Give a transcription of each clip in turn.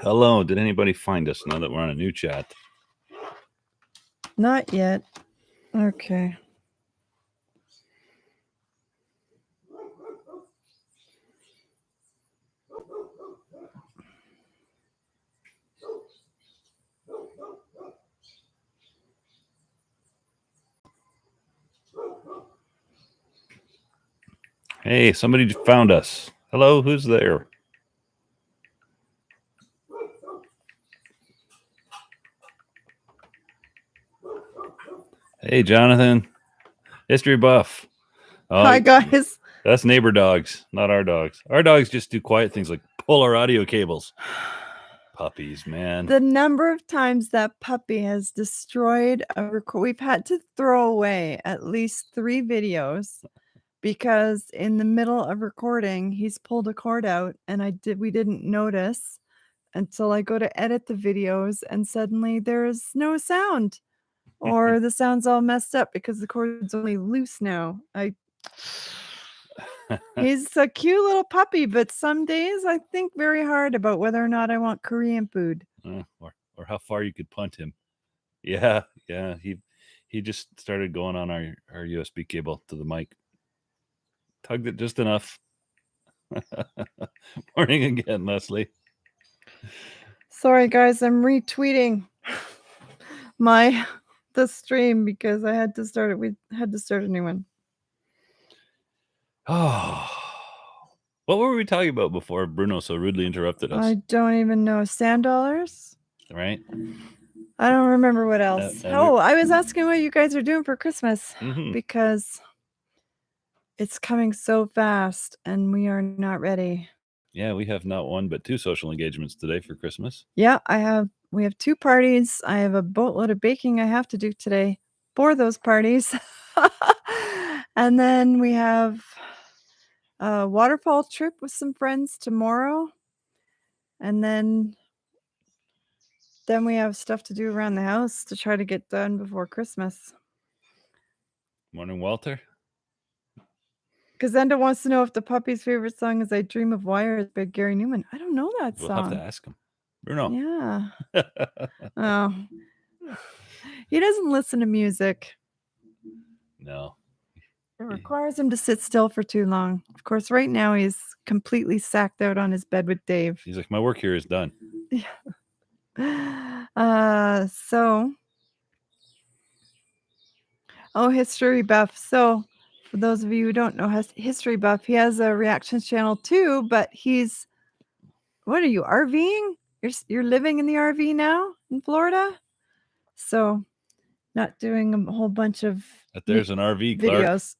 Hello. Did anybody find us now that we're on a new chat? Not yet. Okay. Hey, somebody found us. Hello, who's there? Hey, Jonathan. History buff. Oh, Hi, guys. That's neighbor dogs, not our dogs. Our dogs just do quiet things like pull our audio cables. Puppies, man. The number of times that puppy has destroyed a record, we've had to throw away at least 3 videos because in the middle of recording, he's pulled a cord out and we didn't notice until I go to edit the videos and suddenly there's no sound or the sound's all messed up because the cord's only loose now. He's a cute little puppy, but some days I think very hard about whether or not I want Korean food. Or how far you could punt him. Yeah. He just started going on our USB cable to the mic. Tugged it just enough. Morning again, Leslie. Sorry, guys, I'm retweeting the stream because I had to start it. We had to start a new one. Oh, what were we talking about before Bruno so rudely interrupted us? I don't even know. Sand dollars? Right? I don't remember what else. I was asking what you guys are doing for Christmas because it's coming so fast and we are not ready. Yeah, we have not 1 but 2 social engagements today for Christmas. Yeah, we have 2 parties. I have a boatload of baking I have to do today for those parties. And then we have a waterfall trip with some friends tomorrow. And then we have stuff to do around the house to try to get done before Christmas. Morning, Walter. Gazenda wants to know if the puppy's favorite song is I Dream of Wires by Gary Newman. I don't know that song. We'll have to ask him. Bruno. Yeah. Oh. He doesn't listen to music. No. It requires him to sit still for too long. Of course, right now he's completely sacked out on his bed with Dave. He's like, my work here is done. History buff. So for those of you who don't know History buff, he has a reactions channel too, but what are you, RVing? You're living in the RV now in Florida? So not doing a whole bunch of there's an RV, videos.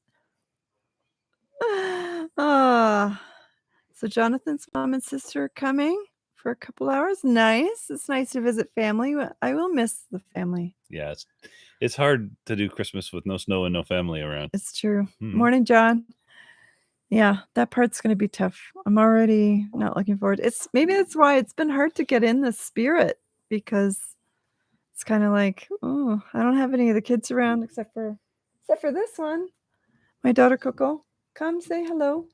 So Jonathan's mom and sister are coming for a couple hours. Nice. It's nice to visit family. I will miss the family. Yeah, it's hard to do Christmas with no snow and no family around. It's true. Morning, John. Yeah, that part's going to be tough. I'm already not looking forward. Maybe that's why it's been hard to get in the spirit, because it's kind of like, oh, I don't have any of the kids around except for this one. My daughter Coco, come say hello.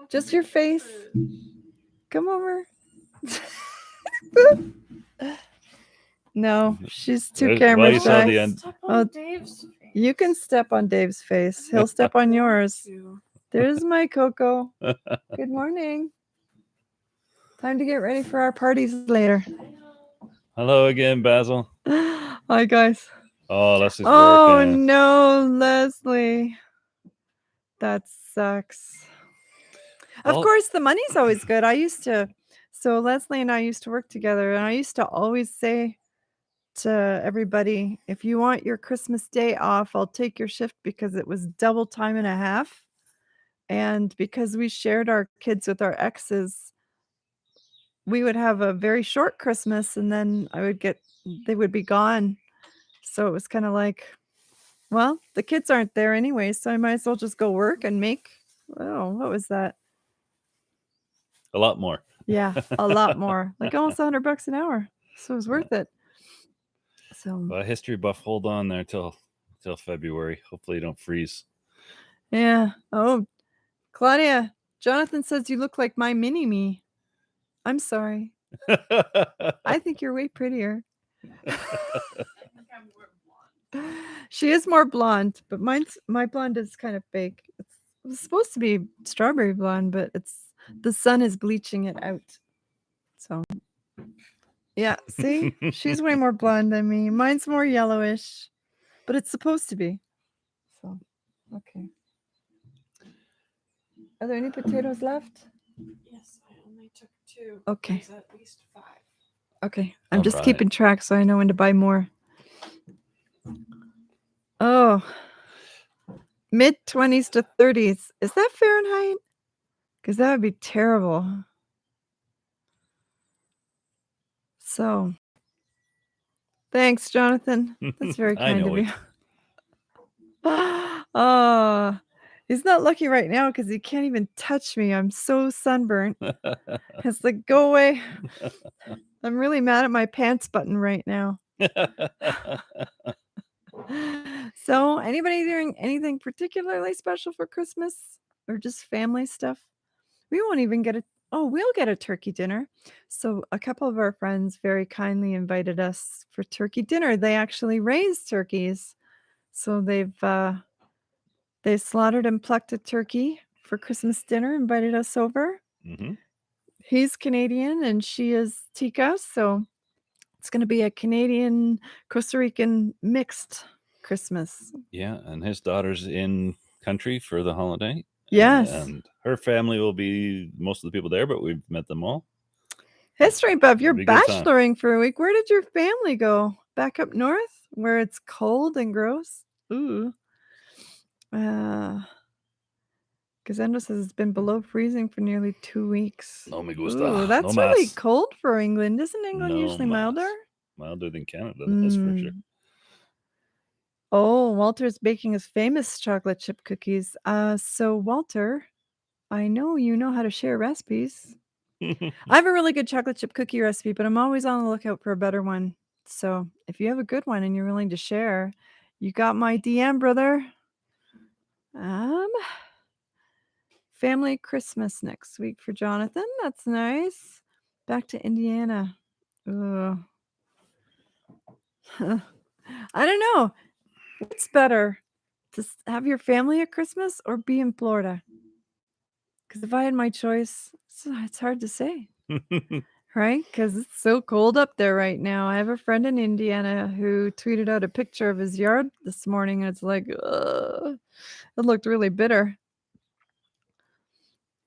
Just your face. Come over. No, she's too camera shy. You can step on Dave's face. He'll step on yours. There's my Coco. Good morning. Time to get ready for our parties later. Hello again, Basil. Hi, guys. Oh, Leslie's working. Oh, no, Leslie. That sucks. Of course, the money's always good. So Leslie and I used to work together, and I used to always say to everybody, if you want your Christmas day off, I'll take your shift, because it was double time and a half. And because we shared our kids with our exes, we would have a very short Christmas, and then they would be gone. So it was kind of like, well, the kids aren't there anyway, so I might as well just go work and make, what was that? A lot more. Yeah, a lot more. Like almost $100 an hour. So it was worth it. So History buff, hold on there till February. Hopefully you don't freeze. Yeah. Oh, Claudia, Jonathan says you look like my mini-me. I'm sorry. I think you're way prettier. She is more blonde, but my blonde is kind of fake. It's supposed to be strawberry blonde, but the sun is bleaching it out. So yeah, see? She's way more blonde than me. Mine's more yellowish, but it's supposed to be. So okay. Are there any potatoes left? Yes, I only took 2. Okay. There's at least 5. Okay. I'm All just right. keeping track so I know when to buy more. Oh. Mid-20s to 30s. Is that Fahrenheit? Because that would be terrible. So, thanks, Jonathan. That's very I kind know of it. you. Oh, he's not lucky right now because he can't even touch me. I'm so sunburnt. It's like, go away. I'm really mad at my pants button right now. So, anybody doing anything particularly special for Christmas or just family stuff? We won't even get we'll get a turkey dinner. So, a couple of our friends very kindly invited us for turkey dinner. They actually raised turkeys. So, they slaughtered and plucked a turkey for Christmas dinner, invited us over. Hmm. He's Canadian and she is Tika, so it's going to be a Canadian Costa Rican mixed Christmas. Yeah, and his daughter's in country for the holiday. Yes. And her family will be most of the people there, but we've met them all. History buff, you're It'll be a good time. bacheloring for a week. Where did your family go? Back up north where it's cold and gross? Ooh. Gazendo says it's been below freezing for nearly 2 weeks. No me gusta. Ooh, that's No really más. cold for England. Isn't England No usually más. milder? Milder than Canada, that's for sure. Oh, Walter's baking his famous chocolate chip cookies. So Walter, I know you know how to share recipes. I have a really good chocolate chip cookie recipe, but I'm always on the lookout for a better one. So if you have a good one and you're willing to share, you got my DM, brother. Family Christmas next week for Jonathan. That's nice. Back to Indiana. Ugh. I don't know. What's better, to have your family at Christmas or be in Florida? Because if I had my choice, it's hard to say. Right? Because it's so cold up there right now. I have a friend in Indiana who tweeted out a picture of his yard this morning, and it's like, it looked really bitter.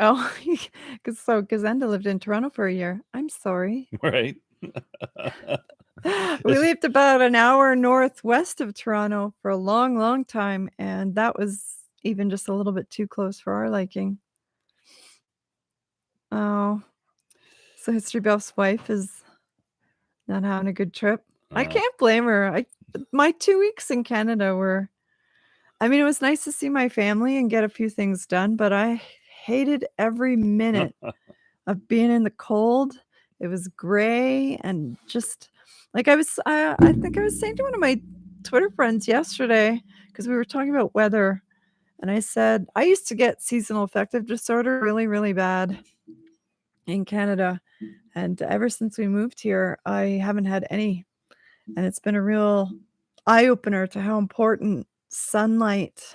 Oh, because Gazenda lived in Toronto for a year. I'm sorry. Right. We lived about an hour northwest of Toronto for a long, long time, and that was even just a little bit too close for our liking. Oh. So History Buff's wife is not having a good trip. I can't blame her. My 2 weeks in Canada were it was nice to see my family and get a few things done, but I hated every minute of being in the cold. It was gray and just like I think I was saying to one of my Twitter friends yesterday because we were talking about weather, and I said I used to get seasonal affective disorder really, really bad in Canada. And ever since we moved here, I haven't had any. And it's been a real eye-opener to how important sunlight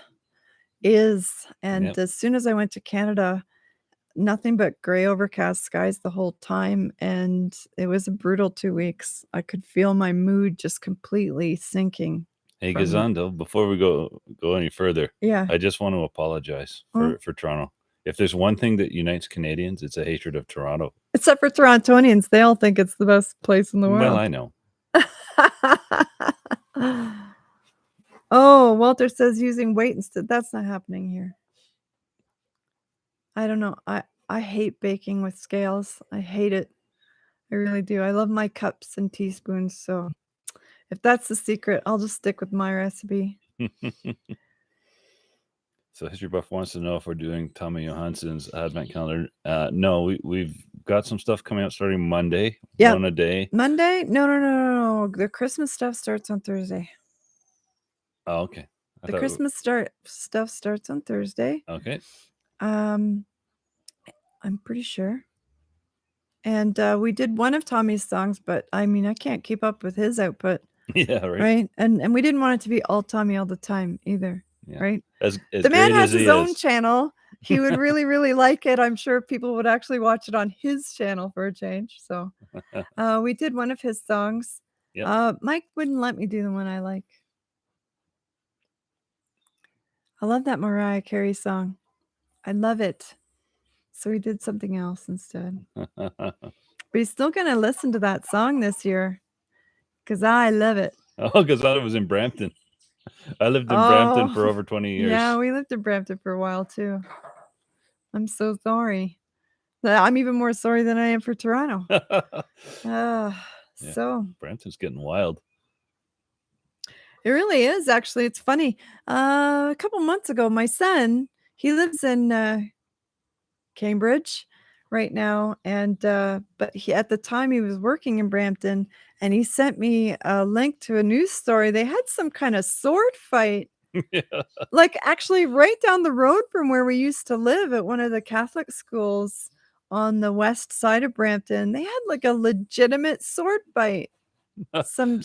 is. And Yep. as soon as I went to Canada, nothing but gray overcast skies the whole time. And it was a brutal 2 weeks. I could feel my mood just completely sinking. Hey, from- Gazando, before we go any further, Yeah. I just want to apologize for Toronto. If there's one thing that unites Canadians, it's a hatred of Toronto. Except for Torontonians, they all think it's the best place in the world. Well, I know. Oh, Walter says using weight instead. That's not happening here. I don't know. I hate baking with scales. I hate it. I really do. I love my cups and teaspoons. So if that's the secret, I'll just stick with my recipe. So History Buff wants to know if we're doing Tommy Johansson's Advent calendar. No, we've got some stuff coming out starting Monday. Yeah. One a day. Monday? No. The Christmas stuff starts on Thursday. Oh, okay. The Christmas stuff starts on Thursday. Okay. I'm pretty sure. And we did one of Tommy's songs, but I mean, I can't keep up with his output, Yeah, right. right? And we didn't want it to be all Tommy all the time either, Yeah. right? As The man great has as he his own is. channel. He would really, really like it. I'm sure people would actually watch it on his channel for a change. So we did one of his songs. Yep. Mike wouldn't let me do the one I like. I love that Mariah Carey song. I love it. So we did something else instead. But he's still going to listen to that song this year because I love it. Oh, because I was in Brampton. I lived in Brampton for Oh, over 20 years. yeah, we lived in Brampton for a while too. I'm so sorry. I'm even more sorry than I am for Toronto. Yeah. So Brampton's getting wild. it really is, actually. It's funny. A couple months ago, my son, he lives in Cambridge right now, and but he at the time he was working in Brampton, and he sent me a link to a news story. They had some kind of sword fight, Yeah. like actually right down the road from where we used to live at one of the Catholic schools on the west side of Brampton. They had like a legitimate sword fight. Some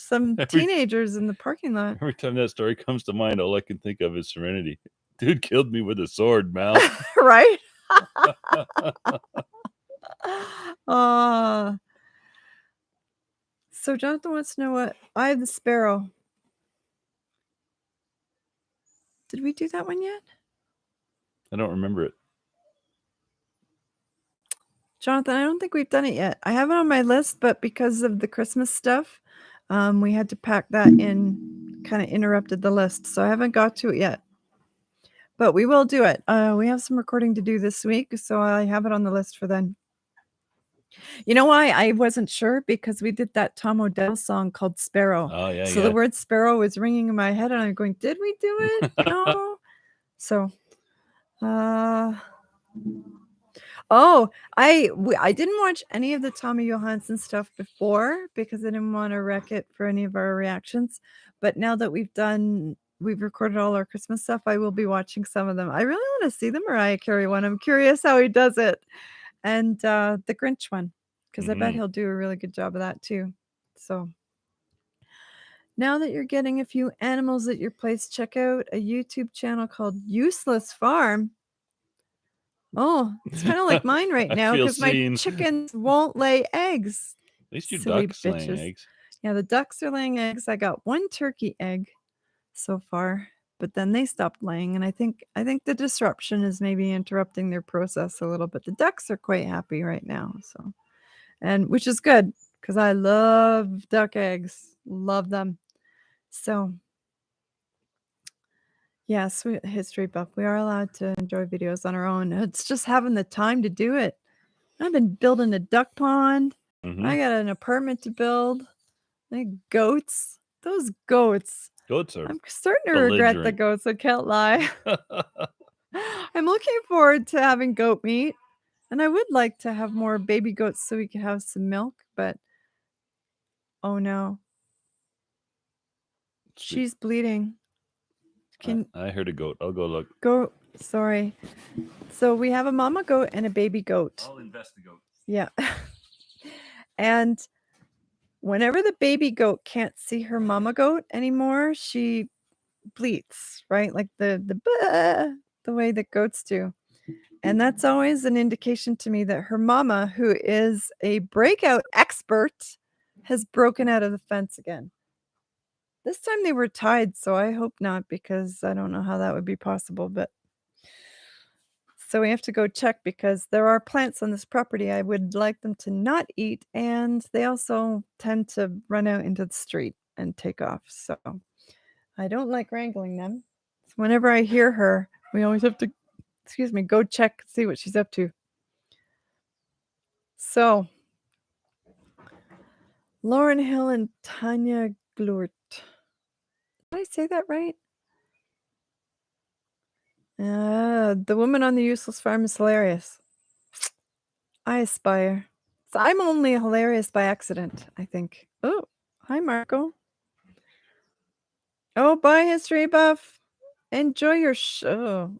teenagers in the parking lot. Every time that story comes to mind, all I can think of is Serenity. Dude killed me with a sword, Mal. Right? So Jonathan wants to know what I have the Sparrow. Did we do that one yet? I don't remember it. Jonathan, I don't think we've done it yet. I have it on my list, but because of the Christmas stuff, we had to pack that in, kind of interrupted the list. So I haven't got to it yet. But we will do it. We have some recording to do this week, so I have it on the list for then. You know why I wasn't sure? Because we did that Tom Odell song called Sparrow. Oh, yeah, So yeah. the word sparrow was ringing in my head, and I'm going, did we do it? No. So, I didn't watch any of the Tommy Johansson stuff before because I didn't want to wreck it for any of our reactions. But now that we've recorded all our Christmas stuff, I will be watching some of them. I really want to see the Mariah Carey one. I'm curious how he does it. And the Grinch one, because I bet he'll do a really good job of that too. So now that you're getting a few animals at your place, check out a YouTube channel called Useless Farm. Oh, it's kind of like mine right I now feel because my seen. chickens won't lay eggs. At least your Silly duck's laying bitches. eggs. Yeah, the ducks are laying eggs. I got one turkey egg so far, but then they stopped laying, and I think the disruption is maybe interrupting their process a little bit. The ducks are quite happy right now, so, and which is good because I love duck eggs, love them. So yeah, sweet history buff. We are allowed to enjoy videos on our own. It's just having the time to do it. I've been building a duck pond. I got an apartment to build. Like goats. Those goats. Goats are I'm starting to regret the belligerent. goats, I can't lie. I'm looking forward to having goat meat. And I would like to have more baby goats so we could have some milk, but oh no. She's bleeding. I heard a goat. I'll go look. Goat. Sorry. So we have a mama goat and a baby goat. I'll investigate. Yeah. And whenever the baby goat can't see her mama goat anymore, she bleats, right? Like the way that goats do. And that's always an indication to me that her mama, who is a breakout expert, has broken out of the fence again. This time they were tied, so I hope not, because I don't know how that would be possible, but so we have to go check because there are plants on this property I would like them to not eat, and they also tend to run out into the street and take off. So I don't like wrangling them. So whenever I hear her, we always have to, go check, see what she's up to. So Lauren Hill and Tanya Glurt. Did I say that right? The woman on the Useless Farm is hilarious. I aspire. So I'm only hilarious by accident, I think. Oh, hi, Marco. Oh, bye, History Buff. Enjoy your show.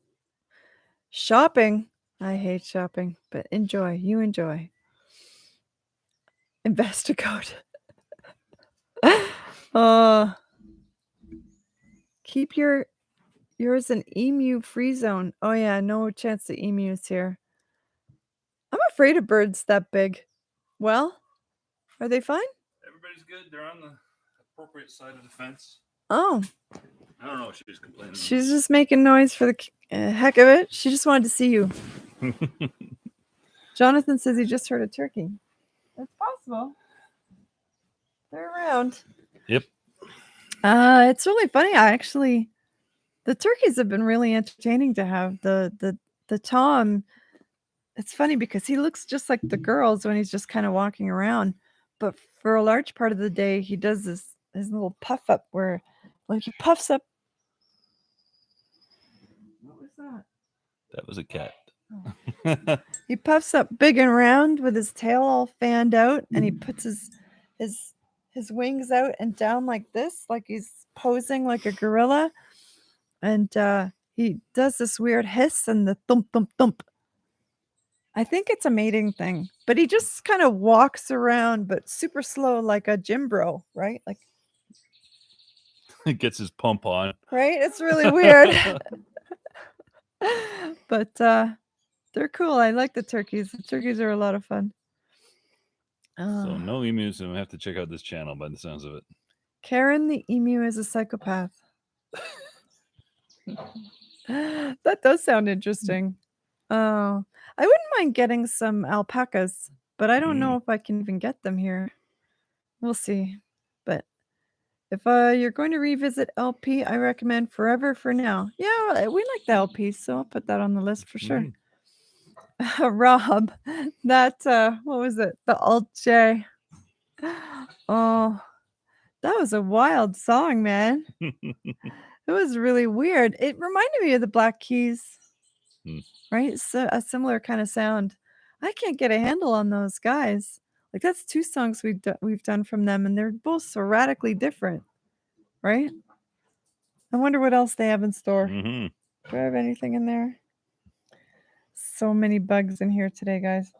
Shopping. I hate shopping, but enjoy. You enjoy. Investigate. uh, keep yours an emu free zone. Oh yeah, no chance the emus here. I'm afraid of birds that big. Well, are they fine? Everybody's good. They're on the appropriate side of the fence. Oh, I don't know what she was complaining she's just making noise for the heck of it. She just wanted to see you. about. Jonathan says he just heard a turkey. That's possible. They're around. Yep. It's really funny. The turkeys have been really entertaining to have. The Tom, it's funny because he looks just like the girls when he's just kind of walking around. But for a large part of the day, he does his little puff up where like he puffs up. What was that? That was a cat. He puffs up big and round with his tail all fanned out, and he puts his wings out and down like this, like he's posing like a gorilla. And he does this weird hiss and the thump thump thump. I think it's a mating thing, but he just kind of walks around, but super slow, like a gym bro, right? Like, He gets his pump on. right? It's really weird. But they're cool. I like the turkeys. The turkeys are a lot of fun. So no emus, and we have to check out this channel by the sounds of it. Karen the emu is a psychopath. That does sound interesting. Oh, I wouldn't mind getting some alpacas, but I don't know if I can even get them here. We'll see. But if you're going to revisit LP, I recommend Forever for Now. Yeah, we like the LP, so I'll put that on the list for sure. Rob, that what was it? The Alt J. Oh, that was a wild song, man. It was really weird. It reminded me of the Black Keys, right? So a similar kind of sound. I can't get a handle on those guys. Like that's 2 songs we've done from them, and they're both so radically different, right? I wonder what else they have in store. Do I have anything in there? So many bugs in here today, guys.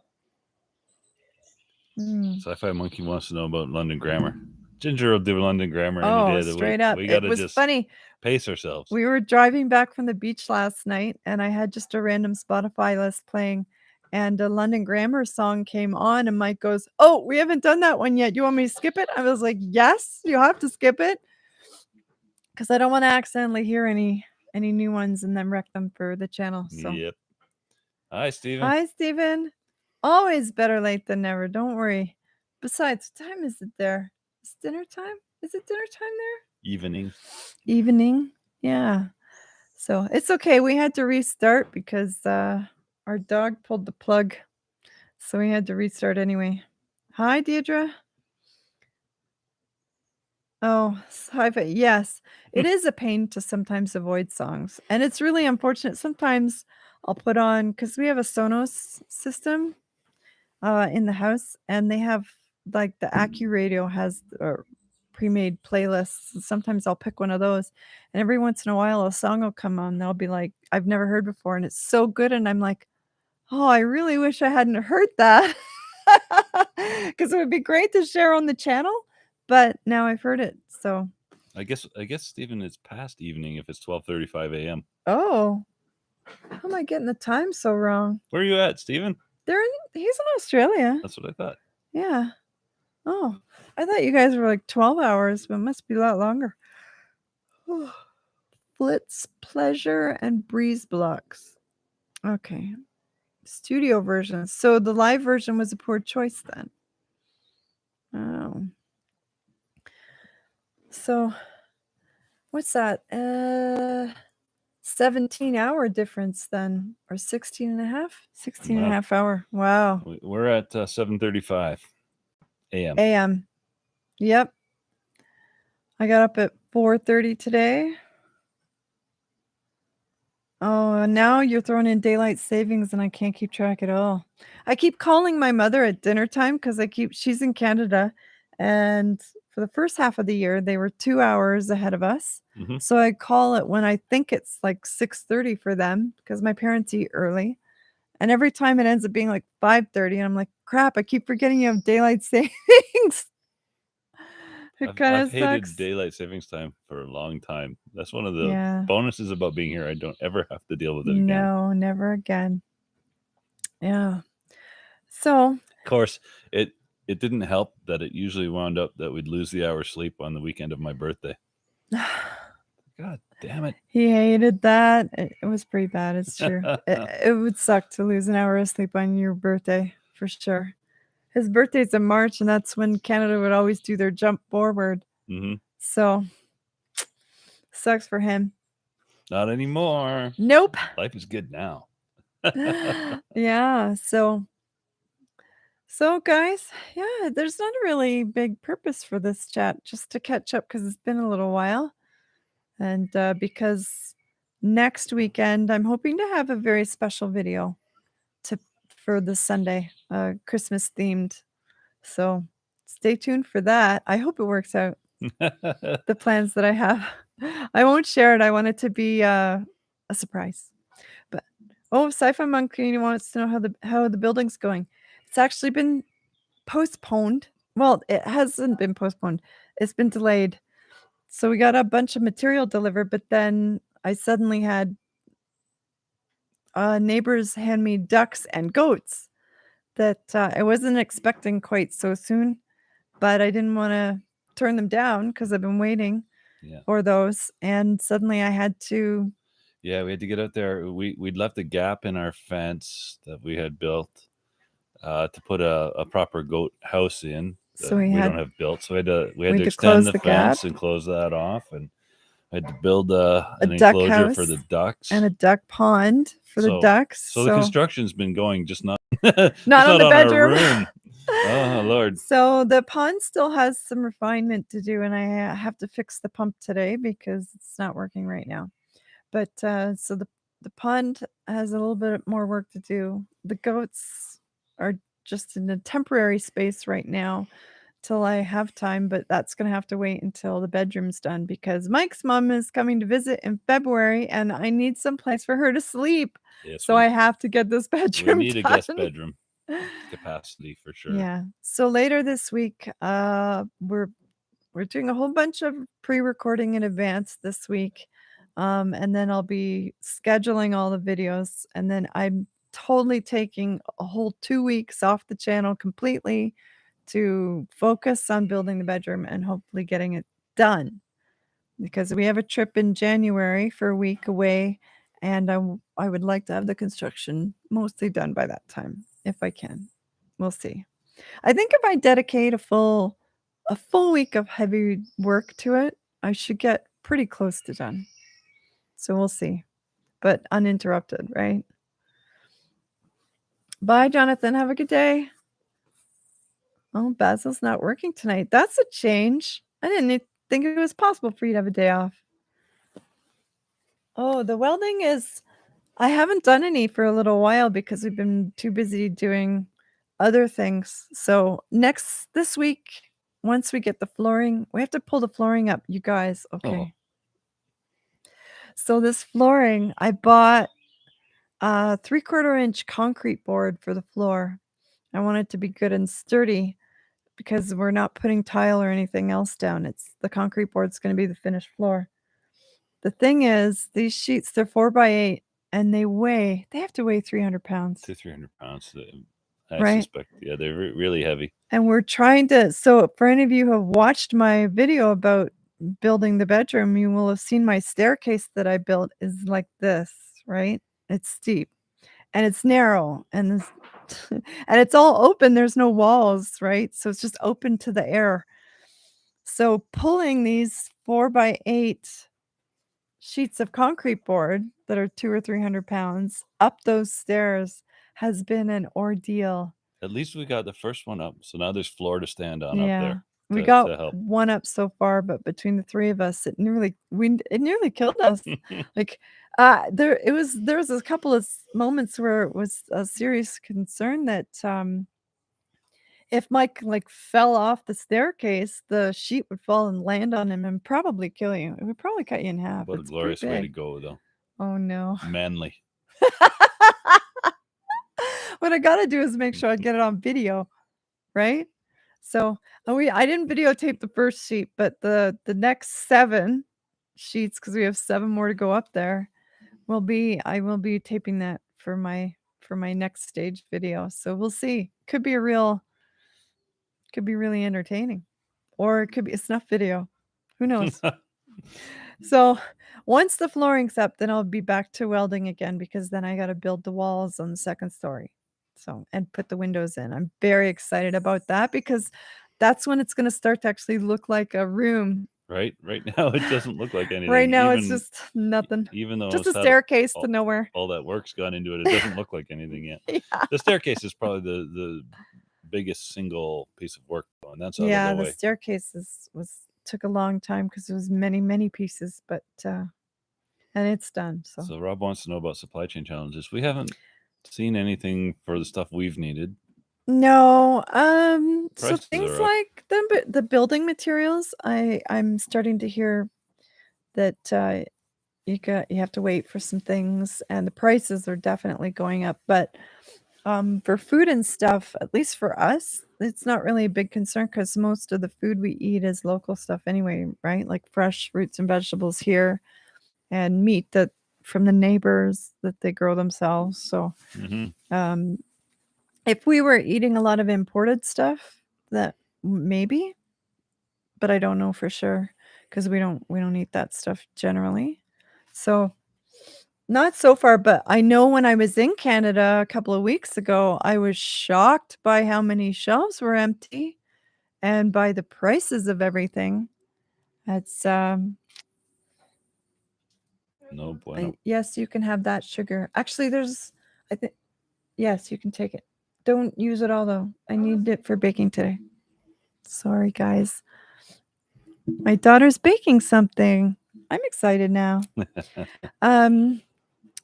Sci-Fi Monkey wants to know about London Grammar. Ginger will do London Grammar any day. Straight up. We got It to was just funny. pace ourselves. We were driving back from the beach last night, and I had just a random Spotify list playing, and a London Grammar song came on, and Mike goes, "Oh, we haven't done that one yet. You want me to skip it?" I was like, "Yes, you have to skip it," because I don't want to accidentally hear any new ones and then wreck them for the channel. So. Yep. Hi, Steven. Hi, Steven. Always better late than never. Don't worry. Besides, what time is it there? It's dinner time? Is it dinner time there? Evening. Yeah. So it's okay. We had to restart because our dog pulled the plug. So we had to restart anyway. Hi, Deirdre. Oh, sci-fi. Yes, it is a pain to sometimes avoid songs. And it's really unfortunate. Sometimes I'll put on, because we have a Sonos system in the house, and they have like the AccuRadio has pre-made playlists. Sometimes I'll pick one of those, and every once in a while a song will come on. They'll be like, I've never heard before, and it's so good. And I'm like, oh, I really wish I hadn't heard that, because it would be great to share on the channel. But now I've heard it, so I guess Steven, it's past evening if it's 12:35 a.m. Oh, how am I getting the time so wrong? Where are you at, Steven? He's in Australia. That's what I thought. Yeah. Oh, I thought you guys were like 12 hours, but it must be a lot longer. Flitz, Pleasure, and Breeze Blocks. Okay. Studio version. So the live version was a poor choice then. Oh. So what's that? 17-hour difference then, or 16 and a half? 16 and a half hour. Wow. We're at 7:35 a.m. AM. Yep. I got up at 4:30 today. Oh, and now you're throwing in daylight savings, and I can't keep track at all. I keep calling my mother at dinner time because she's in Canada, and for the first half of the year, they were 2 hours ahead of us. So I call it when I think it's like 6:30 for them, because my parents eat early. And every time it ends up being like 5:30, and I'm like, crap, I keep forgetting you have daylight savings. It kind I've of hated sucks. daylight savings time for a long time. That's one of the Yeah. bonuses about being here. I don't ever have to deal with it again. No, never again. Yeah. So, Of course, it didn't help that it usually wound up that we'd lose the hour sleep on the weekend of my birthday. God damn it. he hated that. It was pretty bad. It's true. It would suck to lose an hour of sleep on your birthday for sure. His birthday's in March, and that's when Canada would always do their jump forward. Hmm. So, sucks for him. Not anymore. Nope. Life is good now. Yeah. So guys, yeah, there's not a really big purpose for this chat, just to catch up because it's been a little while. And because next weekend, I'm hoping to have a very special video for this Sunday, Christmas themed. So stay tuned for that. I hope it works out, the plans that I have. I won't share it. I want it to be a surprise. But Sci-Fi Monkey wants to know how the building's going. It's actually been postponed. Well, it hasn't been postponed. It's been delayed. So we got a bunch of material delivered, but then I suddenly had neighbors hand me ducks and goats that I wasn't expecting quite so soon, but I didn't want to turn them down because I've been waiting for those. And suddenly I had to. Yeah, we had to get out there. We'd left a gap in our fence that we had built to put a proper goat house in. So we don't have built. So we had to extend the fence and close that off, and I had to build an enclosure for the ducks and a duck pond for the ducks. So the construction's been going, just not not on the bedroom. Our room. Oh Lord! So the pond still has some refinement to do, and I have to fix the pump today because it's not working right now. But so the pond has a little bit more work to do. The goats are just in a temporary space right now till I have time, but that's going to have to wait until the bedroom's done because Mike's mom is coming to visit in February and I need some place for her to sleep. Yes, so I have to get this bedroom We need a guest bedroom capacity for sure. Yeah. So later this week, we're doing a whole bunch of pre-recording in advance this week. And then I'll be scheduling all the videos, and then I'm totally taking a whole 2 weeks off the channel completely to focus on building the bedroom and hopefully getting it done, because we have a trip in January for a week away, and I would like to have the construction mostly done by that time if I can. We'll see. I think if I dedicate a full week of heavy work to it, I should get pretty close to done. So we'll see, but uninterrupted, right? Bye, Jonathan. Have a good day. Oh, Basil's not working tonight. That's a change. I didn't think it was possible for you to have a day off. Oh, the welding I haven't done any for a little while because we've been too busy doing other things. So this week, once we get the flooring, we have to pull the flooring up, you guys. Okay. So this flooring, I bought a 3/4 inch concrete board for the floor. I want it to be good and sturdy because we're not putting tile or anything else down. It's the concrete board's going to be the finished floor. The thing is, these sheets, they're 4x8 and they have to weigh 300 pounds. 300 pounds. I suspect. Yeah, they're really heavy. And we're trying to, so for any of you who have watched my video about building the bedroom, you will have seen my staircase that I built is like this, right? It's steep and it's narrow and it's all open. There's no walls, right? So it's just open to the air. So pulling these 4x8 sheets of concrete board that are 200 or 300 pounds up those stairs has been an ordeal. At least we got the first one up, so now there's floor to stand on up there. We got one up so far, but between the three of us, it nearly killed us. Like there was a couple of moments where it was a serious concern that if Mike fell off the staircase, the sheet would fall and land on him and probably kill you. It would probably cut you in half. What a glorious way to go, though. Oh no. Manly. what I gotta do is make sure I get it on video, right? So I didn't videotape the first sheet, but the next 7 sheets, because we have 7 more to go up there, I will be taping that for my next stage video. So we'll see. Could be really entertaining. Or it could be a snuff video. Who knows? So once the flooring's up, then I'll be back to welding again, because then I got to build the walls on the second story. So, and put the windows in. I'm very excited about that, because that's when it's going to start to actually look like a room. Right now it doesn't look like anything. Right now it's just nothing. Even though Just a it's had staircase to nowhere. all that work's gone into it, it doesn't look like anything yet. Yeah. The staircase is probably the biggest single piece of work, and that's out Yeah, of the the way. staircase took a long time because it was many pieces, but and it's done. So So Rob wants to know about supply chain challenges. We haven't seen anything for the stuff we've needed. no, so Prices things are up. like the building materials, I'm starting to hear that you have to wait for some things, and the prices are definitely going up. But for food and stuff, at least for us, it's not really a big concern, because most of the food we eat is local stuff anyway, right? Like fresh fruits and vegetables here, and meat that from the neighbors that they grow themselves. So Mhm. if we were eating a lot of imported stuff, that maybe, but I don't know for sure, because we don't eat that stuff generally. So not so far, but I know when I was in Canada a couple of weeks ago, I was shocked by how many shelves were empty and by the prices of everything. It's No bueno. yes, you can have that sugar. Actually, I think yes, you can take it. Don't use it all though. I need it for baking today. Sorry, guys. My daughter's baking something. I'm excited now.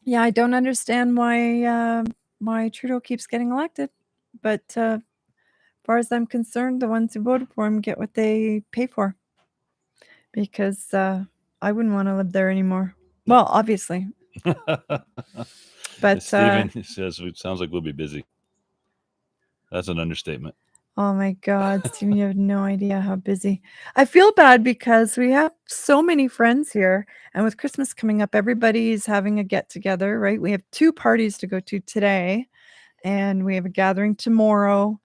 Yeah, I don't understand why Trudeau keeps getting elected, but as far as I'm concerned, the ones who voted for him get what they pay for, because I wouldn't want to live there anymore. Well, obviously, but Steven says it sounds like we'll be busy. That's an understatement. oh my God, Steven, you have no idea how busy. I feel bad because we have so many friends here, and with Christmas coming up, everybody's having a get together, right? We have 2 parties to go to today, and we have a gathering tomorrow,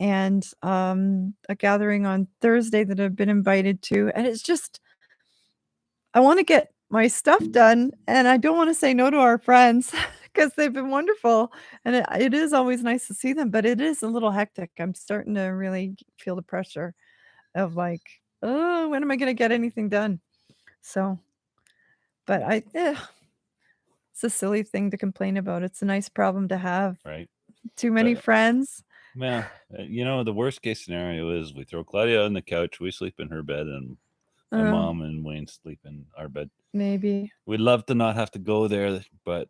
and a gathering on Thursday that I've been invited to. And it's just, I want to get my stuff done, and I don't want to say no to our friends because they've been wonderful, and it is always nice to see them, but it is a little hectic. I'm starting to really feel the pressure of like, oh, when am I going to get anything done? So, but it's a silly thing to complain about. It's a nice problem to have. Right. Too many But- friends. Yeah. The worst case scenario is we throw Claudia on the couch, we sleep in her bed, and my mom and Wayne sleep in our bed. Maybe. We'd love to not have to go there, but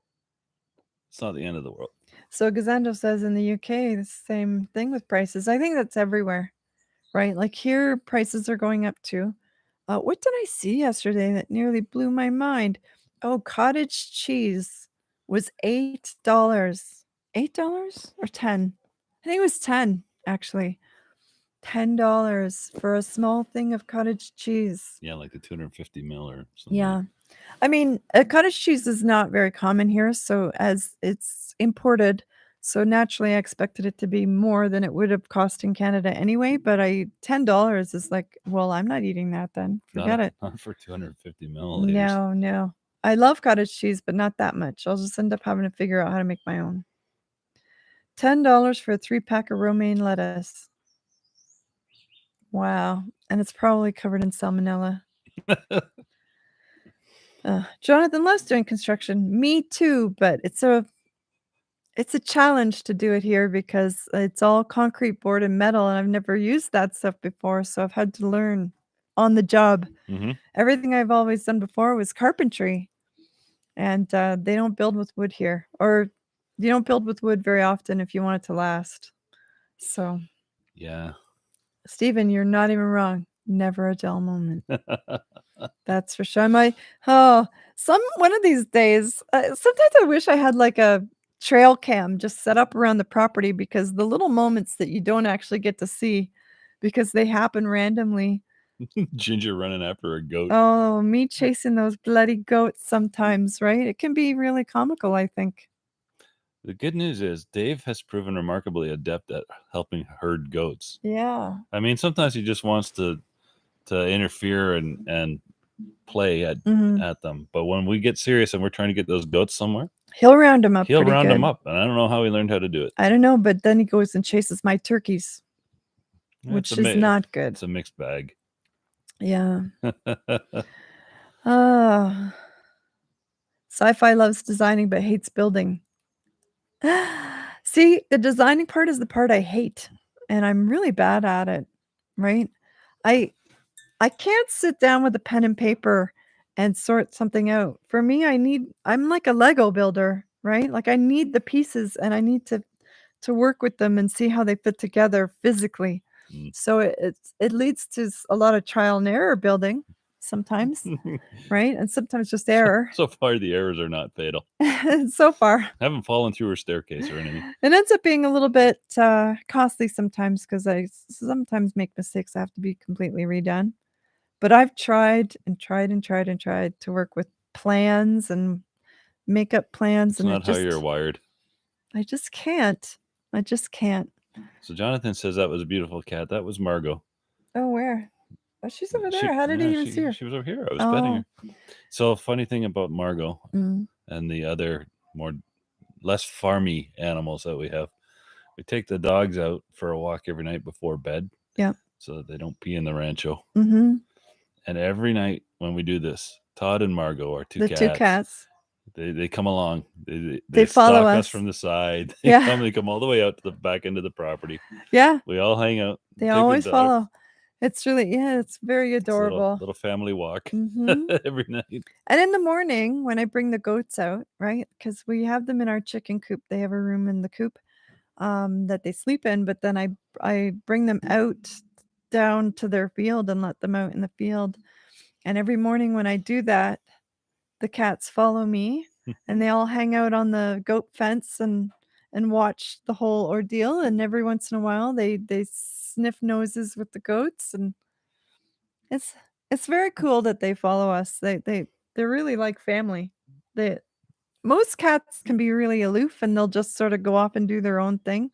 it's not the end of the world. So Gazando says in the UK, the same thing with prices. I think that's everywhere, right? Like here, prices are going up too. What did I see yesterday that nearly blew my mind? Oh, cottage cheese was $8. $8 or 10? I think it was 10, actually. $10 for a small thing of cottage cheese. Yeah, like the 250 mil or something. Yeah. I mean, cottage cheese is not very common here, so as it's imported, so naturally I expected it to be more than it would have cost in Canada anyway, but $10 is like, well, I'm not eating that then. Forget it. Not for 250 milliliters. No. I love cottage cheese, but not that much. I'll just end up having to figure out how to make my own. $10 for a 3-pack of romaine lettuce. Wow. And it's probably covered in salmonella. Jonathan loves doing construction. Me too, but it's a challenge to do it here because it's all concrete board and metal, and I've never used that stuff before, so I've had to learn on the job. Mm-hmm. Everything I've always done before was carpentry, and they don't build with wood here, or you don't build with wood very often if you want it to last. So, yeah, Stephen, you're not even wrong. Never a dull moment. That's for sure. One of these days, sometimes I wish I had like a trail cam just set up around the property because the little moments that you don't actually get to see because they happen randomly. Ginger running after a goat. Oh, me chasing those bloody goats sometimes, right? It can be really comical, I think. The good news is Dave has proven remarkably adept at helping herd goats. Yeah. I mean, sometimes he just wants to interfere and play at them. But when we get serious and we're trying to get those goats somewhere, He'll round them up he'll pretty round good. them up. And I don't know how he learned how to do it. I don't know, but then he goes and chases my turkeys, which It's a is not good. It's a mixed bag. Yeah. Sci-fi loves designing but hates building. See, the designing part is the part I hate, and I'm really bad at it, right? I can't sit down with a pen and paper and sort something out. For me, I'm like a Lego builder, right? Like I need the pieces and I need to work with them and see how they fit together physically. So it leads to a lot of trial and error building sometimes, right? And sometimes just error. So far, the errors are not fatal. So far. I haven't fallen through her staircase or anything. It ends up being a little bit costly sometimes because I sometimes make mistakes that have to be completely redone. But I've tried and tried and tried and tried to work with plans and make up plans. It's and not how you're wired. I just can't. I just can't. So Jonathan says that was a beautiful cat. That was Margot. Oh, where? Oh, she's over there. How did I even see her? She was over here. I was petting her. So funny thing about Margot and the other less farmy animals that we have, we take the dogs out for a walk every night before bed. Yeah. So that they don't pee in the rancho. Mm-hmm. And every night when we do this, Todd and Margot are two cats. They come along. They follow stalk us from the side. Yeah. They come all the way out to the back end of the property. Yeah. We all hang out. They always follow. It's really, it's very adorable. It's a little family walk Mhm. every night. And in the morning when I bring the goats out, right? Because we have them in our chicken coop. They have a room in the coop that they sleep in, but then I bring them out down to their field and let them out in the field. And every morning when I do that, the cats follow me and they all hang out on the goat fence and watch the whole ordeal. And every once in a while they sniff noses with the goats, and it's very cool that they follow us. They're really like family. Most cats can be really aloof and they'll just sort of go off and do their own thing,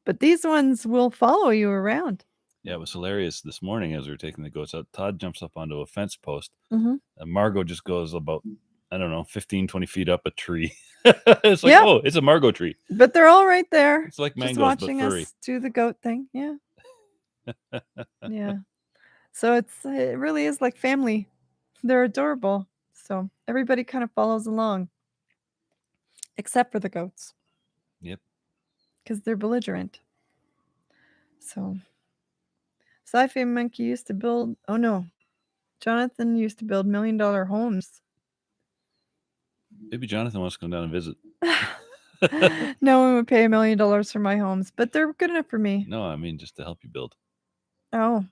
but these ones will follow you around. Yeah, it was hilarious this morning as we were taking the goats out. Todd jumps up onto a fence post Mhm. and Margot just goes about, I don't know, 15, 20 feet up a tree. It's like, oh, it's a Margot tree. But they're all right there. It's like just mangoes, watching but furry. us do the goat thing. Yeah. Yeah. So it really is like family. They're adorable. So everybody kind of follows along. Except for the goats. Yep. Because they're belligerent. So Sci-Fi Monkey used to build, oh no, Jonathan used to build $1 million homes. Maybe Jonathan wants to come down and visit. No one would pay $1 million for my homes, but they're good enough for me. No, I mean just to help you build. Oh.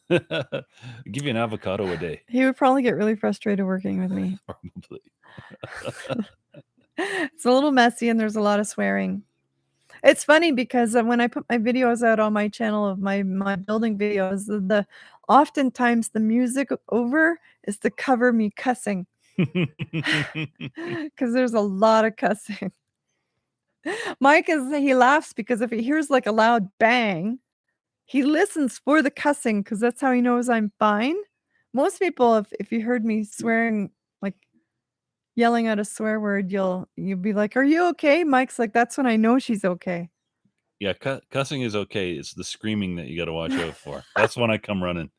Give you an avocado a day. He would probably get really frustrated working with me. Probably. It's a little messy and there's a lot of swearing. It's funny because when I put my videos out on my channel of my building videos, oftentimes the music over is to cover me cussing. Because there's a lot of cussing. Mike he laughs because if he hears like a loud bang, he listens for the cussing because that's how he knows I'm fine. Most people, if you heard me swearing, like yelling out a swear word, you'll be like, "Are you okay?" Mike's like, "That's when I know she's okay." Yeah, cussing is okay. It's the screaming that you got to watch out for. That's when I come running.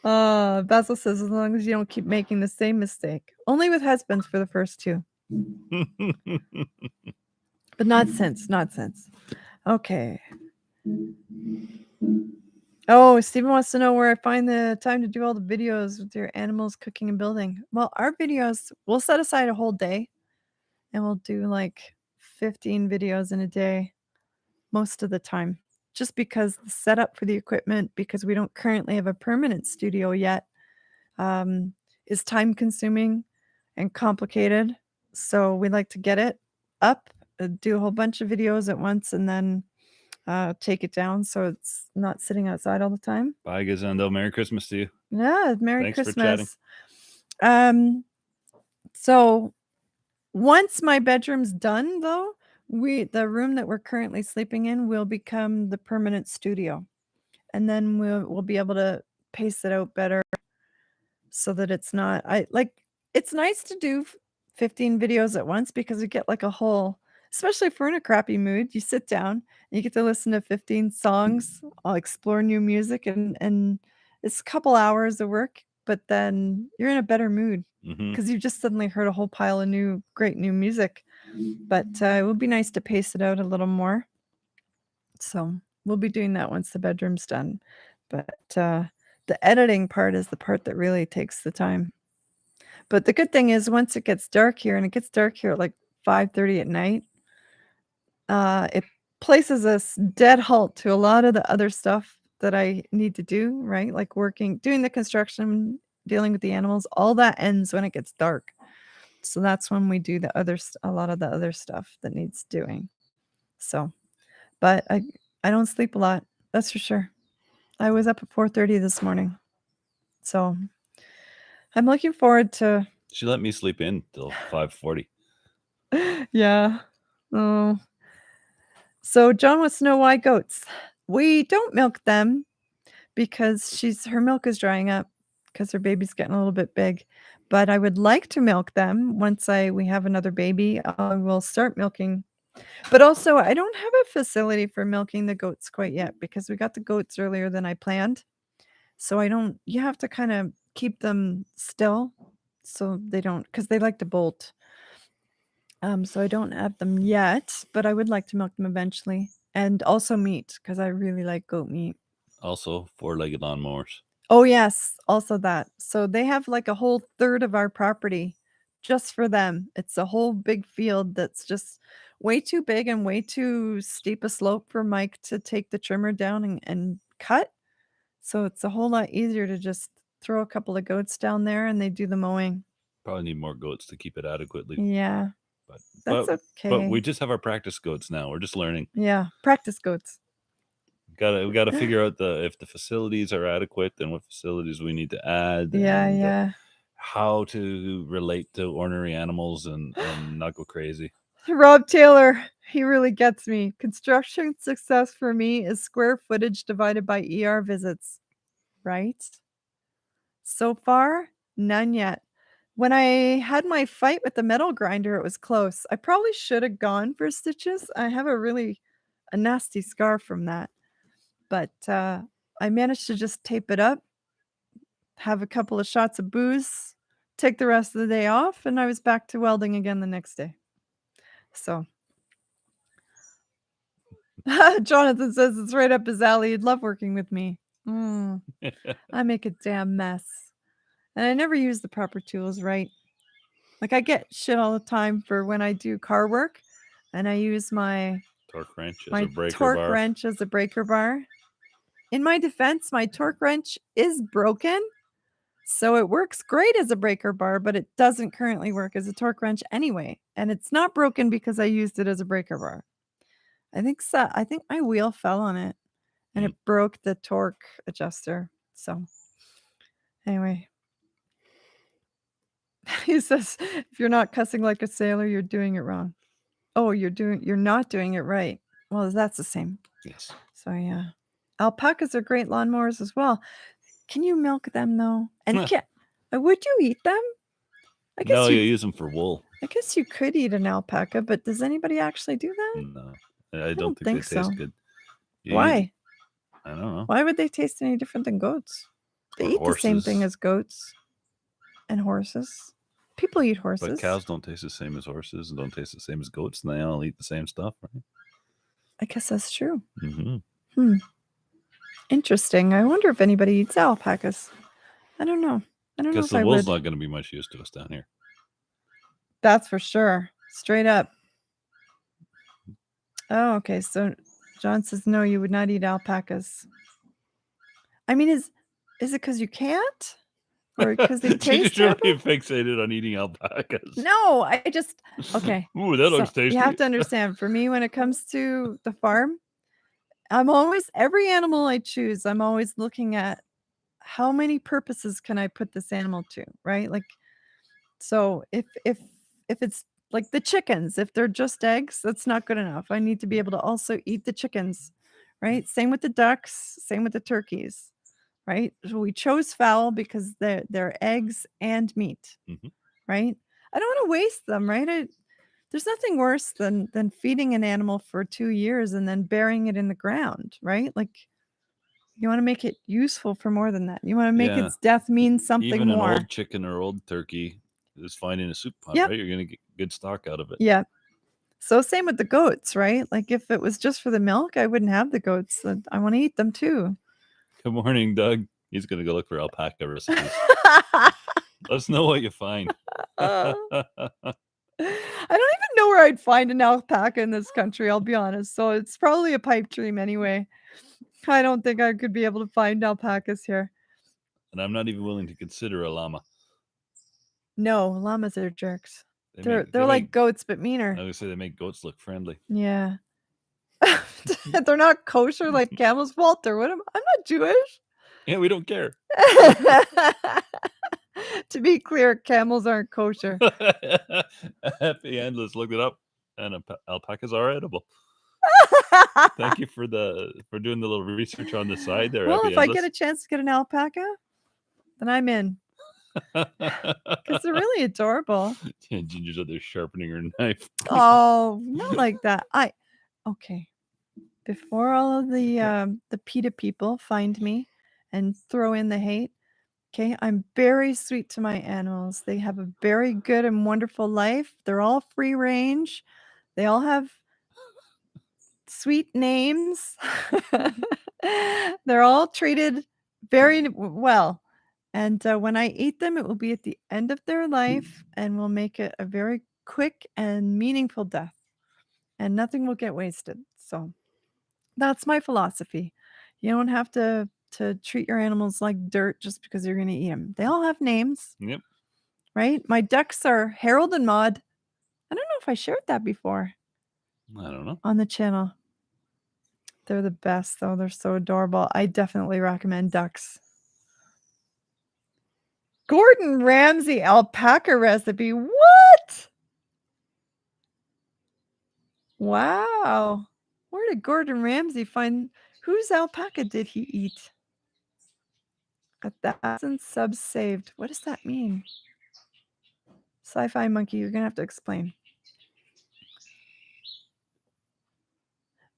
Basil says, as long as you don't keep making the same mistake. Only with husbands for the first two. But not since. Okay. Oh, Stephen wants to know where I find the time to do all the videos with your animals cooking and building. Well, our videos, we'll set aside a whole day and we'll do like 15 videos in a day most of the time. Just because the setup for the equipment, because we don't currently have a permanent studio yet, is time consuming and complicated. So we like to get it up, do a whole bunch of videos at once, and then take it down so it's not sitting outside all the time. Bye, Gazendo. Merry Christmas to you. Yeah, Merry Thanks for chatting. Christmas. So once my bedroom's done, though, the room that we're currently sleeping in will become the permanent studio, and then we'll be able to pace it out better so that it's not. It's nice to do 15 videos at once because you get like a whole. Especially if we're in a crappy mood, you sit down and you get to listen to 15 songs. I'll explore new music, and it's a couple hours of work, but then you're in a better mood Mhm. because you've just suddenly heard a whole pile of great new music. But it would be nice to pace it out a little more. So we'll be doing that once the bedroom's done. But the editing part is the part that really takes the time. But the good thing is once it gets dark here, and it gets dark here at like 5:30 at night, it places a dead halt to a lot of the other stuff that I need to do, right? Like doing the construction, dealing with the animals, all that ends when it gets dark. So that's when we do a lot of the other stuff that needs doing. So, but I don't sleep a lot, that's for sure. I was up at 4:30 this morning. So, I'm looking forward to She let me sleep in till 5:40. Yeah. Oh. So John wants to know why goats. We don't milk them because her milk is drying up because her baby's getting a little bit big. But I would like to milk them once we have another baby. I will start milking. But also, I don't have a facility for milking the goats quite yet because we got the goats earlier than I planned. So you have to kind of keep them still so they don't, because they like to bolt. So I don't have them yet, but I would like to milk them eventually. And also meat because I really like goat meat. Also, 4-legged lawnmowers. Oh, yes, also that. So they have like a whole third of our property just for them. It's a whole big field that's just way too big and way too steep a slope for Mike to take the trimmer down and cut. So it's a whole lot easier to just throw a couple of goats down there and they do the mowing. Probably need more goats to keep it adequately. Yeah, that's But okay. we just have our practice goats now. We're just learning. Yeah, practice goats. We gotta figure out if the facilities are adequate and what facilities we need to add. Yeah, and, yeah. how to relate to ornery animals and not go crazy. Rob Taylor, he really gets me. Construction success for me is square footage divided by ER visits, right? So far, none yet. When I had my fight with the metal grinder, it was close. I probably should have gone for stitches. I have a nasty scar from that. But I managed to just tape it up, have a couple of shots of booze, take the rest of the day off, and I was back to welding again the next day. So Jonathan says it's right up his alley. He'd love working with me. I make a damn mess. And I never use the proper tools right. Like I get shit all the time for when I do car work and I use my torque wrench as a breaker torque bar. wrench as a breaker bar. In my defense, my torque wrench is broken. So it works great as a breaker bar, but it doesn't currently work as a torque wrench anyway. And it's not broken because I used it as a breaker bar. I think so. I think my wheel fell on it and it broke the torque adjuster. So anyway, he says, if you're not cussing like a sailor, you're doing it wrong. Oh, you're not doing it right. Well, that's the same. Yes. So yeah. Alpacas are great lawnmowers as well. Can you milk them though? And would you eat them? I guess No, you use them for wool. I guess you could eat an alpaca, but does anybody actually do that? No, I don't think they taste good. Why? I don't know. Why would they taste any different than goats? They eat the same thing as goats and horses. People eat horses. But cows don't taste the same as horses and don't taste the same as goats, and they all eat the same stuff, right? I guess that's true. Mm-hmm. Interesting. I wonder if anybody eats alpacas. I don't know. I don't know if the wool's not going to be much use to us down here. That's for sure. Straight up. Oh, okay. So John says no, you would not eat alpacas. I mean, is it because you can't? or because they She's taste really terrible? fixated on eating alpacas. No, I just okay. Ooh, that So looks tasty. you have to understand, for me, when it comes to the farm, every animal I choose, I'm always looking at how many purposes can I put this animal to, right? Like, so if it's like the chickens, if they're just eggs, that's not good enough. I need to be able to also eat the chickens, right? Same with the ducks, same with the turkeys, right? So we chose fowl because they're eggs and meat, Mhm. right? I don't want to waste them, right? There's nothing worse than feeding an animal for 2 years and then burying it in the ground, right? Like, you wanna make it useful for more than that. You wanna make Yeah. its death mean something Even an more. old chicken or old turkey is fine in a soup pot, Yep. right? You're gonna get good stock out of it. Yeah. So same with the goats, right? Like, if it was just for the milk, I wouldn't have the goats, I wanna eat them too. Good morning, Doug. He's gonna go look for alpaca recipes. Let us know what you find. I don't even know where I'd find an alpaca in this country, I'll be honest, so it's probably a pipe dream anyway. I don't think I could be able to find alpacas here. And I'm not even willing to consider a llama. No, llamas are jerks. They They're make, they're like goats, but I meaner. was gonna say they make goats look friendly. Yeah. They're not kosher like camels. Walter, I'm not Jewish. Yeah, we don't care. To be clear, camels aren't kosher. Happy Endless looked it up, and alpacas are edible. Thank you for doing the little research on the side there. Well, Happy if I get Endless. a chance to get an alpaca, then I'm in. Because they're really adorable. Yeah, Ginger's out there sharpening her knife. Oh, not like that. Okay. Before all of the PETA people find me and throw in the hate, okay, I'm very sweet to my animals. They have a very good and wonderful life. They're all free range. They all have sweet names. They're all treated very well. And when I eat them, it will be at the end of their life and will make it a very quick and meaningful death. And nothing will get wasted. So that's my philosophy. You don't have to treat your animals like dirt just because you're going to eat them. They all have names, Yep. right? My ducks are Harold and Maud. I don't know if I shared that before I don't know. on the channel. They're the best, though. They're so adorable. I definitely recommend ducks. Gordon Ramsay alpaca recipe. What? Wow. Where did Gordon Ramsay find? Whose alpaca did he eat? 1,000 subs saved. What does that mean? Sci-Fi Monkey, you're gonna have to explain.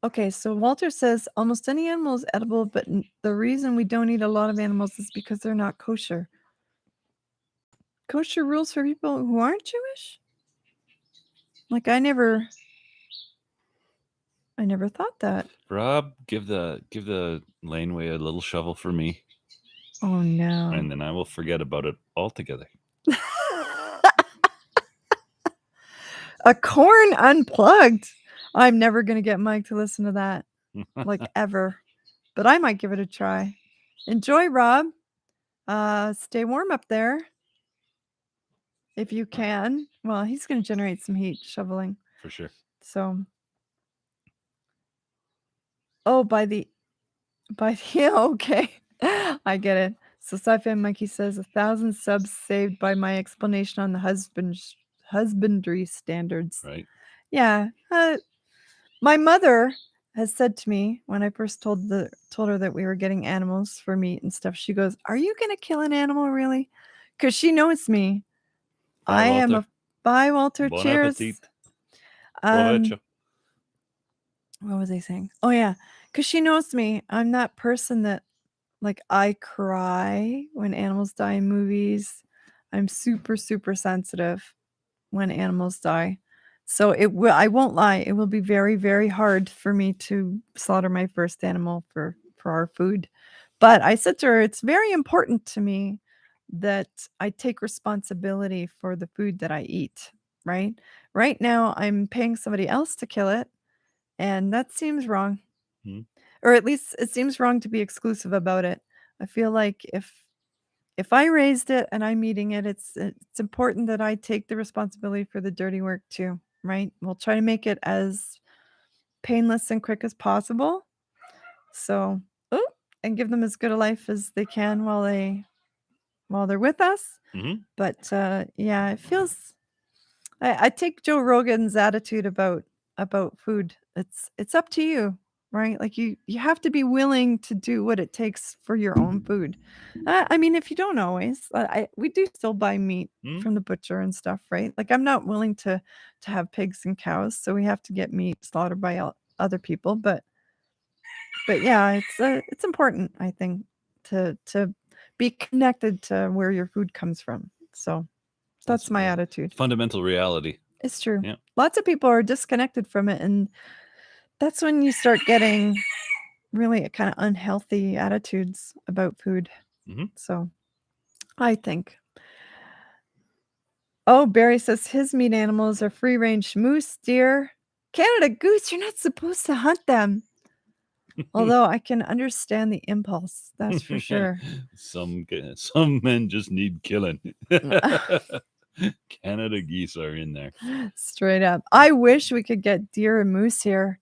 Okay, so Walter says almost any animal is edible, but the reason we don't eat a lot of animals is because they're not kosher. Kosher rules for people who aren't Jewish? Like I never thought that. Rob, give the laneway a little shovel for me, Oh no. and then I will forget about it altogether. A corn unplugged. I'm never gonna get Mike to listen to that, like ever. But I might give it a try. Enjoy, Rob. Stay warm up there. If you can. Well, he's gonna generate some heat shoveling. For sure. So by the yeah, okay. I get it. So Sci-Fi Monkey says 1,000 subs saved by my explanation on the husbandry standards. Right. Yeah. My mother has said to me when I first told her that we were getting animals for meat and stuff, she goes, "Are you gonna kill an animal, really?" Because she knows me. Bye, I am Walter. bye, Walter. Bon Cheers. appetit. What was I saying? Oh yeah, because she knows me. I'm that person that like I cry when animals die in movies. I'm super, super sensitive when animals die. So I won't lie, it will be very, very hard for me to slaughter my first animal for our food. But I said to her, it's very important to me that I take responsibility for the food that I eat, right? Right now I'm paying somebody else to kill it, and that seems wrong. Hmm. Or at least it seems wrong to be exclusive about it. I feel like if if I raised it and I'm eating it, it's important that I take the responsibility for the dirty work too, right? We'll try to make it as painless and quick as possible. So, oh, and give them as good a life as they can while they're with us. Mhm. But yeah, it feels. I take Joe Rogan's attitude about food. It's up to you, right? Like you have to be willing to do what it takes for your own food. I mean, if you don't always, we do still buy meat Mhm. from the butcher and stuff, right? Like I'm not willing to have pigs and cows, so we have to get meat slaughtered by other people. But yeah, it's important, I think, to be connected to where your food comes from. So that's my attitude. Fundamental reality. It's true. Yeah. Lots of people are disconnected from it, and that's when you start getting really kind of unhealthy attitudes about food. Mhm. So I think. Oh, Barry says his meat animals are free-range moose, deer, Canada goose. You're not supposed to hunt them. Although I can understand the impulse, that's for sure. Some men just need killing. Canada geese are in there. Straight up. I wish we could get deer and moose here.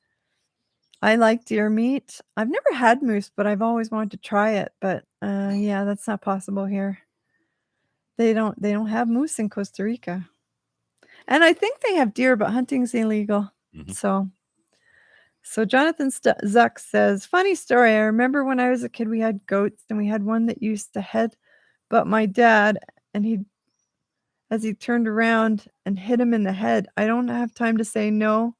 I like deer meat. I've never had moose, but I've always wanted to try it. But yeah, that's not possible here. They don't have moose in Costa Rica. And I think they have deer, but hunting's illegal. Mhm. So Jonathan Zuck says, funny story. I remember when I was a kid, we had goats and we had one that used to head, but my dad, and as he turned around and hit him in the head. I don't have time to say no.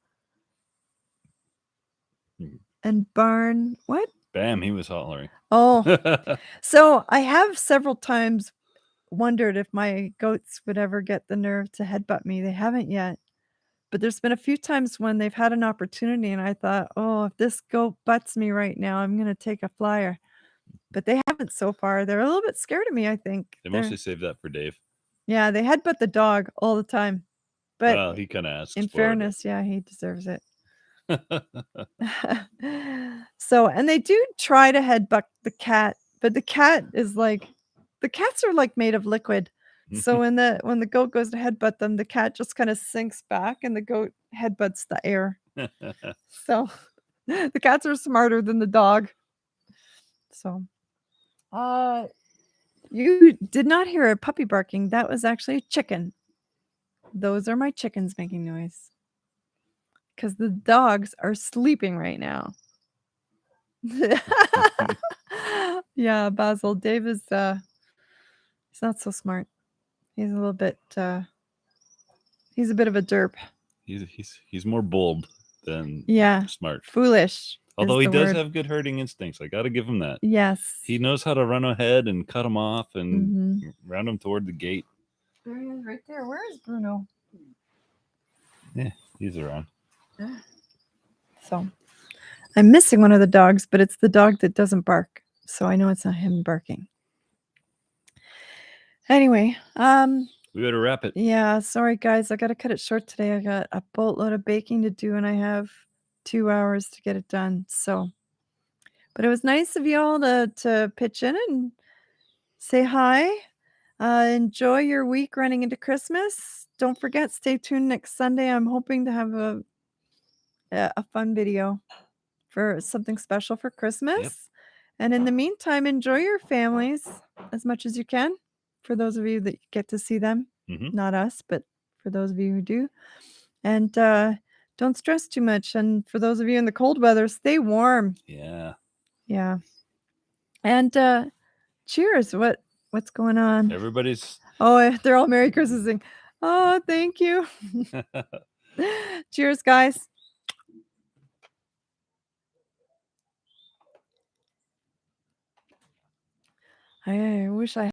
And barn, what? Bam, he was hollering. Oh, so I have several times wondered if my goats would ever get the nerve to headbutt me. They haven't yet. But there's been a few times when they've had an opportunity and I thought, oh, if this goat butts me right now, I'm going to take a flyer. But they haven't so far. They're a little bit scared of me, I think. They mostly save that for Dave. Yeah, they headbutt the dog all the time. But Well, he kind of asks in for it. fairness, yeah, he deserves it. So, and they do try to headbutt the cat, but the cat is like, the cats are like made of liquid. So when the goat goes to headbutt them, the cat just kind of sinks back and the goat headbutts the air. So the cats are smarter than the dog. So, you did not hear a puppy barking. That was actually a chicken. Those are my chickens making noise. Because the dogs are sleeping right now. Yeah, Basil. Dave is he's not so smart. He's a little bit he's a bit of a derp. He's more bold than smart. Foolish. Although he does have good herding instincts. I got to give him that. Yes. He knows how to run ahead and cut him off and round him toward the gate. There he is right there. Where is Bruno? Yeah, he's around. So I'm missing one of the dogs, but it's the dog that doesn't bark. So I know it's not him barking. Anyway, we better wrap it. Yeah, sorry guys. I got to cut it short today. I got a boatload of baking to do and I have 2 hours to get it done. So, but it was nice of you all to pitch in and say hi. Enjoy your week running into Christmas. Don't forget, stay tuned next Sunday. I'm hoping to have a fun video for something special for Christmas. Yep. And in the meantime, enjoy your families as much as you can. For those of you that get to see them, not us, but for those of you who do. And don't stress too much. And for those of you in the cold weather, stay warm. Yeah. Yeah. And cheers. What's going on? Everybody's. Oh, they're all Merry Christmasing. Oh, thank you. Cheers, guys. I wish I